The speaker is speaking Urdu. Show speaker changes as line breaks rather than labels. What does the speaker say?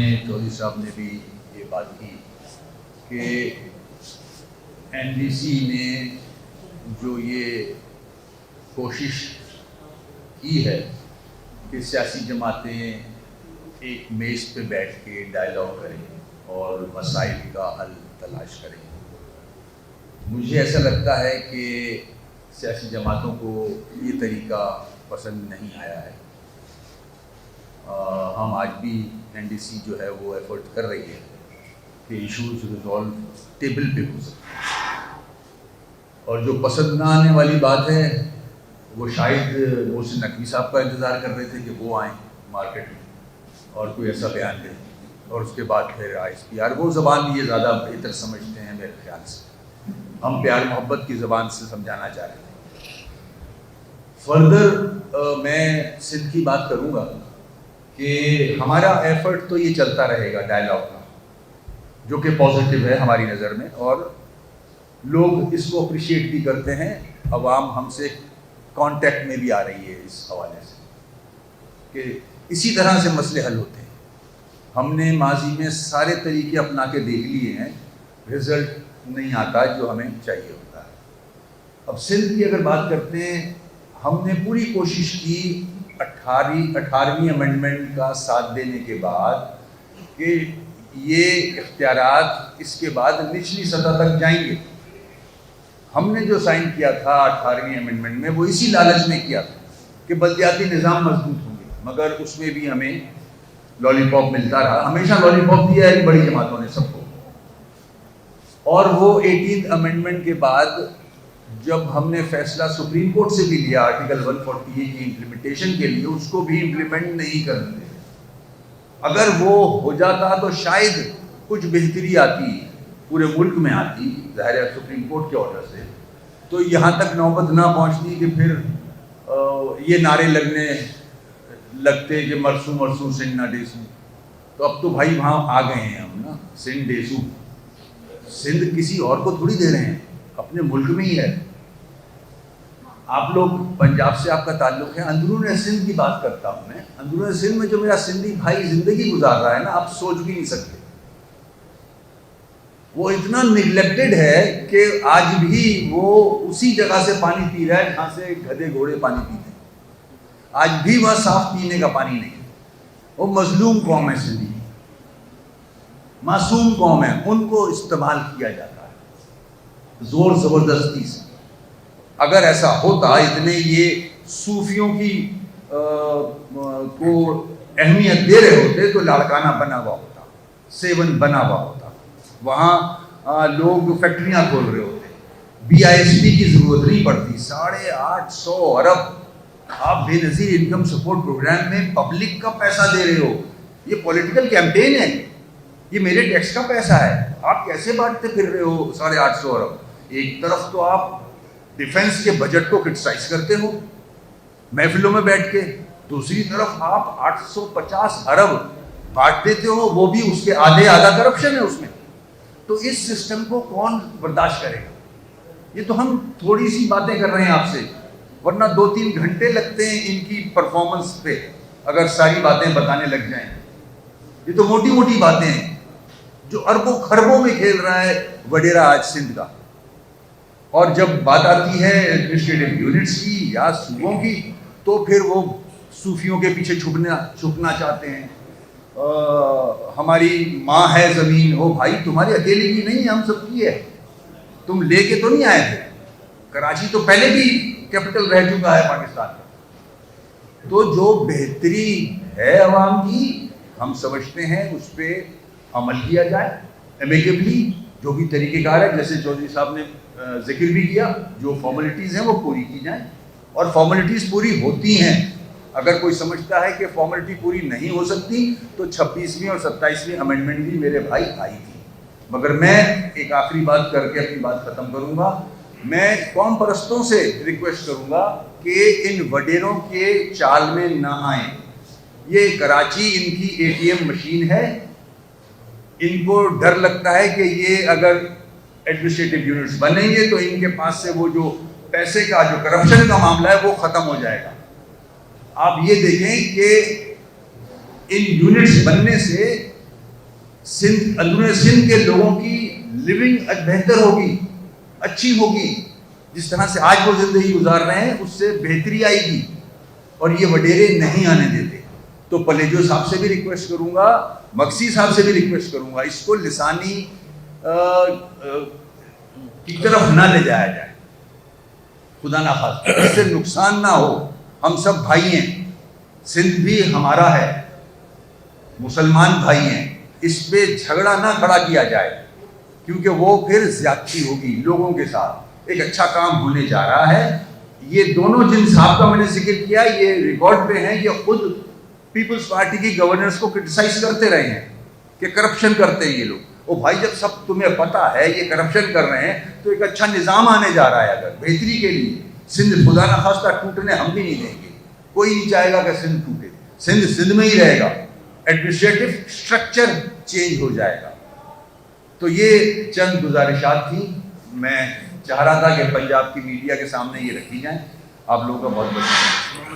سامنے چودھری صاحب نے بھی یہ بات کی کہ NDC نے جو یہ کوشش کی ہے کہ سیاسی جماعتیں ایک میز پہ بیٹھ کے ڈائیلاگ کریں اور مسائل کا حل تلاش کریں، مجھے ایسا لگتا ہے کہ سیاسی جماعتوں کو یہ طریقہ پسند نہیں آیا ہے۔ ہم آج بھی NDC جو ہے وہ ایفرٹ کر رہی ہے کہ ایشوز ریزالو ٹیبل پہ ہو سکے، اور جو پسند نہ آنے والی بات ہے وہ شاید محسن نقوی صاحب کا انتظار کر رہے تھے کہ وہ آئیں مارکیٹ میں اور کوئی ایسا بیان دیں، اور اس کے بعد پھر ISPR وہ زبان یہ زیادہ بہتر سمجھتے ہیں میرے خیال سے، ہم پیار محبت کی زبان سے سمجھانا چاہ رہے ہیں۔ فردر میں سندھ کی بات کروں گا کہ ہمارا ایفرٹ تو یہ چلتا رہے گا ڈائیلاگ کا، جو کہ پازیٹیو ہے ہماری نظر میں، اور لوگ اس کو اپریشیٹ بھی کرتے ہیں، عوام ہم سے کانٹیکٹ میں بھی آ رہی ہے اس حوالے سے کہ اسی طرح سے مسئلے حل ہوتے ہیں۔ ہم نے ماضی میں سارے طریقے اپنا کے دیکھ لیے ہیں، رزلٹ نہیں آتا جو ہمیں چاہیے ہوتا ہے۔ اب سندھ کی اگر بات کرتے ہیں، ہم نے پوری کوشش کی 18ویں امینڈمنٹ کا ساتھ دینے کے بعد کہ یہ اختیارات اس کے بعد نچلی سطح تک جائیں گے۔ ہم نے جو سائن کیا تھا 18ویں امینڈمنٹ میں وہ اسی لالچ میں کیا تھا کہ بلدیاتی نظام مضبوط ہوں گے، مگر اس میں بھی ہمیں لالی پاپ ملتا رہا، ہمیشہ لالی پاپ دیا ہے بڑی جماعتوں نے سب کو۔ اور وہ 18 امینڈمنٹ کے بعد جب ہم نے فیصلہ سپریم کورٹ سے بھی لیا آرٹیکل 148 کی امپلیمنٹیشن کے لیے، اس کو بھی امپلیمنٹ نہیں کرتے۔ اگر وہ ہو جاتا تو شاید کچھ بہتری آتی، پورے ملک میں آتی، ظاہر ہے سپریم کورٹ کے آرڈر سے، تو یہاں تک نوبت نہ پہنچتی کہ پھر یہ نعرے لگتے کہ مرسو مرسو سندھ نہ ڈیسو۔ تو اب تو بھائی وہاں آ گئے ہیں ہم نا، سندھ ڈیسو، سندھ کسی اور کو تھوڑی دے رہے ہیں، اپنے ملک میں ہی ہے۔ آپ لوگ پنجاب سے آپ کا تعلق ہے، اندرون سندھ کی بات کرتا ہوں میں، اندرون سندھ میں جو میرا سندھی بھائی زندگی گزار رہا ہے نا، آپ سوچ بھی نہیں سکتے۔ وہ اتنا نگلیکٹڈ ہے کہ آج بھی وہ اسی جگہ سے پانی پی رہا ہے جہاں سے گدھے گھوڑے پانی پیتے ہیں، آج بھی وہاں صاف پینے کا پانی نہیں ہے۔ وہ مظلوم قوم ہے سندھی، معصوم قوم ہے، ان کو استعمال کیا جاتا ہے زور زبردستی سے۔ اگر ایسا ہوتا، اتنے یہ صوفیوں کی کو اہمیت دے رہے ہوتے تو لاڑکانہ بنا ہوا ہوتا، سیون بنا ہوا ہوتا، وہاں لوگ فیکٹریاں کھول رہے ہوتے، BISP کی ضرورت نہیں پڑتی۔ 850 ارب آپ بے نظیر انکم سپورٹ پروگرام میں پبلک کا پیسہ دے رہے ہو، یہ پولیٹیکل کیمپین ہے، یہ میرے ٹیکس کا پیسہ ہے، آپ کیسے بانٹتے پھر رہے ہو 850 ارب؟ ایک طرف تو آپ ڈیفنس کے بجٹ کو کرٹیسائز کرتے ہو محفلوں میں بیٹھ کے، دوسری طرف آپ 850 ارب بانٹ دیتے ہو، وہ بھی اس کے آدھا کرپشن ہے اس میں۔ تو اس سسٹم کو کون برداشت کرے گا؟ یہ تو ہم تھوڑی سی باتیں کر رہے ہیں آپ سے، ورنہ 2-3 گھنٹے لگتے ہیں ان کی پرفارمنس پہ اگر ساری باتیں بتانے لگ جائیں۔ یہ تو موٹی موٹی باتیں ہیں، جو اربوں خربوں میں کھیل رہا ہے وڈیرا آج سندھ کا۔ اور جب بات آتی ہے ایڈمنسٹریٹو یونٹس کی یا صوبوں کی، تو پھر وہ صوفیوں کے پیچھے چھپنا چاہتے ہیں۔ ہماری ماں ہے زمین، ہو بھائی تمہاری اکیلے کی نہیں، ہم سب کی ہے، تم لے کے تو نہیں آئے تھے۔ کراچی تو پہلے بھی کیپٹل رہ چکا ہے پاکستان کا۔ تو جو بہتری ہے عوام کی، ہم سمجھتے ہیں اس پہ عمل کیا جائے امیکیبلی، جو بھی طریقہ کار ہے، جیسے چودھری صاحب نے ذکر بھی کیا، جو فارمیلٹیز ہیں وہ پوری کی جائیں، اور فارمیلٹیز پوری ہوتی ہیں۔ اگر کوئی سمجھتا ہے کہ فارمیلٹی پوری نہیں ہو سکتی تو 26ویں اور 27ویں امینڈمنٹ بھی میرے بھائی آئی تھی۔ مگر میں ایک آخری بات کر کے اپنی بات ختم کروں گا، میں قوم پرستوں سے ریکویسٹ کروں گا کہ ان وڈیروں کے چال میں نہ آئیں۔ یہ کراچی ان کی ATM مشین ہے، ان کو ڈر لگتا ہے کہ یہ اگر ایڈمنسٹریٹو یونٹس بنیں گے تو ان کے پاس سے وہ جو پیسے کا جو کرپشن کا معاملہ ہے وہ ختم ہو جائے گا۔ آپ یہ دیکھیں کہ ان یونٹس بننے سے سندھ اندرون سندھ کے لوگوں کی لیونگ بہتر ہوگی، اچھی ہوگی. جس طرح سے آج وہ زندگی گزار رہے ہیں اس سے بہتری آئے گی، اور یہ وڈیرے نہیں آنے دیتے. تو پلیجو صاحب سے بھی ریکویسٹ کروں گا، مکسی صاحب سے بھی ریکویسٹ کروں گا، اس کو لسانی کی طرف نہ لے جایا جائے، خدا نہ خواستہ اس سے نقصان نہ ہو. ہم سب بھائی ہیں، سندھ بھی ہمارا ہے، مسلمان بھائی ہیں. اس پہ جھگڑا نہ کھڑا کیا جائے، کیونکہ وہ پھر زیادتی ہوگی لوگوں کے ساتھ. ایک اچھا کام ہونے جا رہا ہے. یہ دونوں جن صاحب کا میں نے ذکر کیا یہ ریکارڈ پہ ہیں، یہ خود پیپلز پارٹی کی گورننس کو کرٹیسائز کرتے رہے ہیں کہ کرپشن کرتے ہیں یہ لوگ. او بھائی جب سب تمہیں پتہ ہے یہ کرپشن کر رہے ہیں تو ایک اچھا نظام آنے جا رہا ہے اگر بہتری کے لیے. سندھ خدا نہ خواستہ ٹوٹنے ہم بھی نہیں دیں گے. کوئی نہیں چاہے گا کہ سندھ ٹوٹے. سندھ سندھ میں ہی رہے گا، ایڈمنسٹریٹو اسٹرکچر چینج ہو جائے گا. تو یہ چند گزارشات تھیں، میں چاہ رہا تھا کہ پنجاب کی میڈیا کے سامنے یہ رکھی جائیں. آپ لوگوں کا بہت بہت شکریہ.